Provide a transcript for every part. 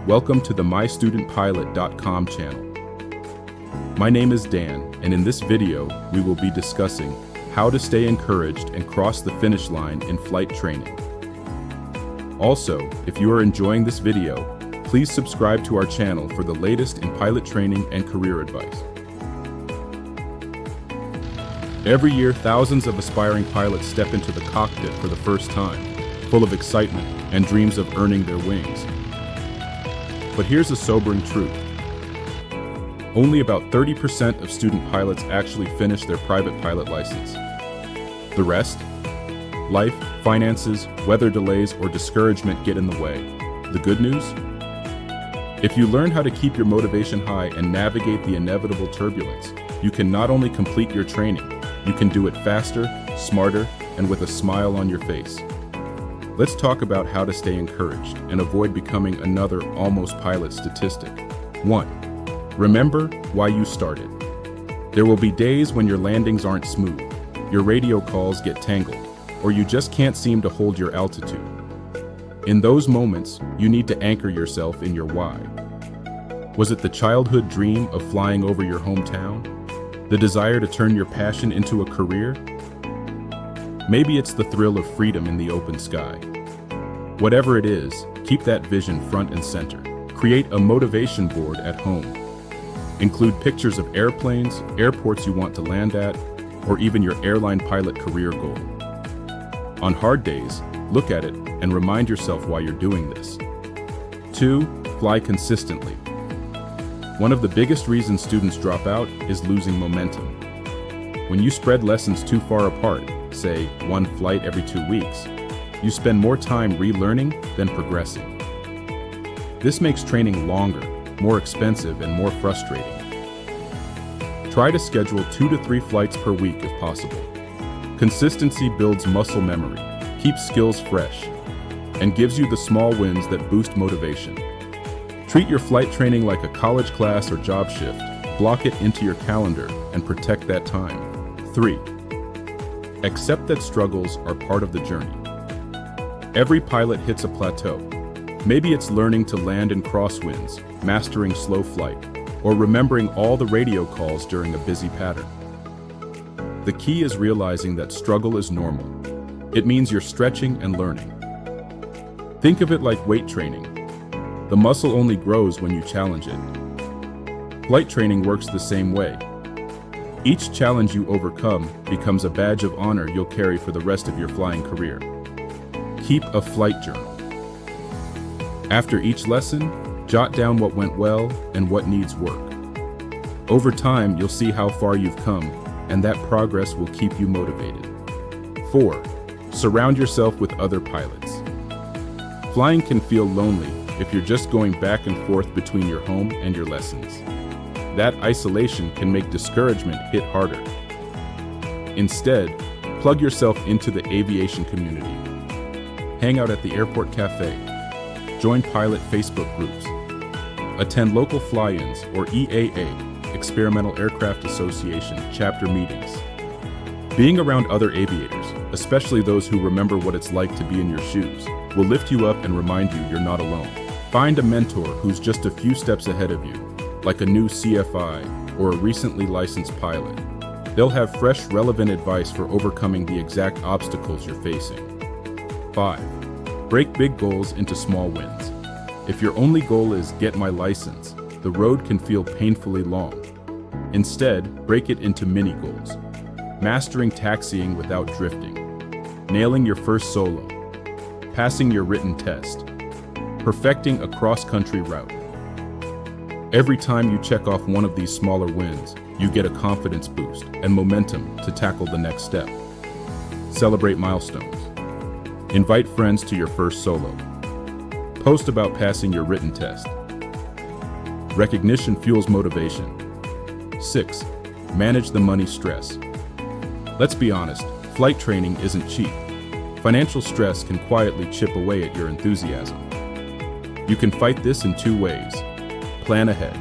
Welcome to the MyStudentPilot.com channel. My name is Dan, and in this video, we will be discussing how to stay encouraged and cross the finish line in flight training. Also, if you are enjoying this video, please subscribe to our channel for the latest in pilot training and career advice. Every year, thousands of aspiring pilots step into the cockpit for the first time, full of excitement and dreams of earning their wings. But here's a sobering truth. Only about 30% of student pilots actually finish their private pilot license. The rest? Life, finances, weather delays, or discouragement get in the way. The good news? If you learn how to keep your motivation high and navigate the inevitable turbulence, you can not only complete your training, you can do it faster, smarter, and with a smile on your face. Let's talk about how to stay encouraged and avoid becoming another almost pilot statistic. 1. Remember why you started. There will be days when your landings aren't smooth, your radio calls get tangled, or you just can't seem to hold your altitude. In those moments, you need to anchor yourself in your why. Was it the childhood dream of flying over your hometown? The desire to turn your passion into a career? Maybe it's the thrill of freedom in the open sky. Whatever it is, keep that vision front and center. Create a motivation board at home. Include pictures of airplanes, airports you want to land at, or even your airline pilot career goal. On hard days, look at it and remind yourself why you're doing this. 2. Fly consistently. One of the biggest reasons students drop out is losing momentum. When you spread lessons too far apart, say one flight every 2 weeks, you spend more time relearning than progressing. This makes training longer, more expensive, and more frustrating. Try to schedule 2 to 3 flights per week if possible. Consistency builds muscle memory, keeps skills fresh, and gives you the small wins that boost motivation. Treat your flight training like a college class or job shift. Block it into your calendar and protect that time. 3. Accept that struggles are part of the journey. Every pilot hits a plateau. Maybe it's learning to land in crosswinds, mastering slow flight, or remembering all the radio calls during a busy pattern. The key is realizing that struggle is normal. It means you're stretching and learning. Think of it like weight training. The muscle only grows when you challenge it. Flight training works the same way. Each challenge you overcome becomes a badge of honor you'll carry for the rest of your flying career. Keep a flight journal. After each lesson, jot down what went well and what needs work. Over time, you'll see how far you've come, and that progress will keep you motivated. 4. Surround yourself with other pilots. Flying can feel lonely if you're just going back and forth between your home and your lessons. That isolation can make discouragement hit harder. Instead, plug yourself into the aviation community. Hang out at the airport cafe. Join pilot Facebook groups. Attend local fly-ins or EAA, Experimental Aircraft Association, chapter meetings. Being around other aviators, especially those who remember what it's like to be in your shoes, will lift you up and remind you you're not alone. Find a mentor who's just a few steps ahead of you, like a new CFI or a recently licensed pilot. They'll have fresh, relevant advice for overcoming the exact obstacles you're facing. 5. Break big goals into small wins. If your only goal is get my license, the road can feel painfully long. Instead, break it into mini goals. Mastering taxiing without drifting, nailing your first solo, passing your written test, perfecting a cross-country route. Every time you check off one of these smaller wins, you get a confidence boost and momentum to tackle the next step. Celebrate milestones. Invite friends to your first solo. Post about passing your written test. Recognition fuels motivation. 6. Manage the money stress. Let's be honest, flight training isn't cheap. Financial stress can quietly chip away at your enthusiasm. You can fight this in 2 ways. Plan ahead.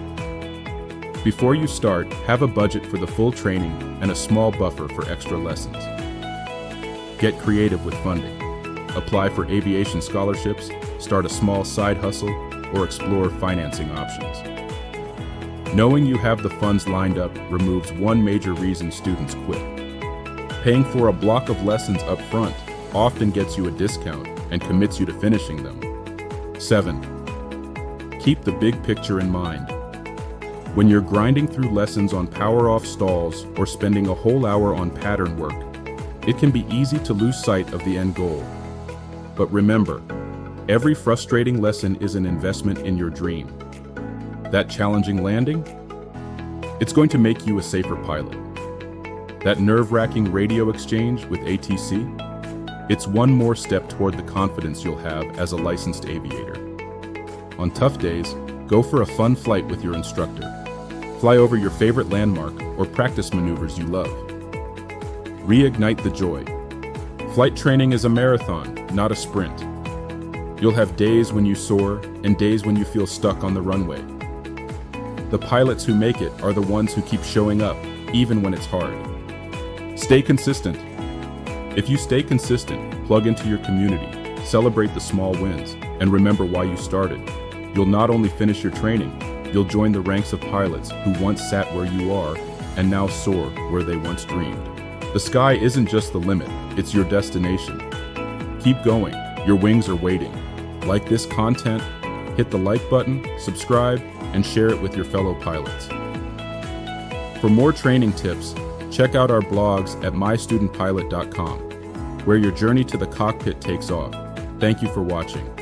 Before you start, have a budget for the full training and a small buffer for extra lessons. Get creative with funding. Apply for aviation scholarships, start a small side hustle, or explore financing options. Knowing you have the funds lined up removes one major reason students quit. Paying for a block of lessons up front often gets you a discount and commits you to finishing them. 7. Keep the big picture in mind. When you're grinding through lessons on power-off stalls or spending a whole hour on pattern work, it can be easy to lose sight of the end goal. But remember, every frustrating lesson is an investment in your dream. That challenging landing? It's going to make you a safer pilot. That nerve-wracking radio exchange with ATC? It's one more step toward the confidence you'll have as a licensed aviator. On tough days, go for a fun flight with your instructor. Fly over your favorite landmark or practice maneuvers you love. Reignite the joy. Flight training is a marathon, not a sprint. You'll have days when you soar and days when you feel stuck on the runway. The pilots who make it are the ones who keep showing up, even when it's hard. Stay consistent. If you stay consistent, plug into your community, celebrate the small wins, and remember why you started, you'll not only finish your training, you'll join the ranks of pilots who once sat where you are and now soar where they once dreamed. The sky isn't just the limit, it's your destination. Keep going, your wings are waiting. Like this content, hit the like button, subscribe, and share it with your fellow pilots. For more training tips, check out our blogs at mystudentpilot.com, where your journey to the cockpit takes off. Thank you for watching.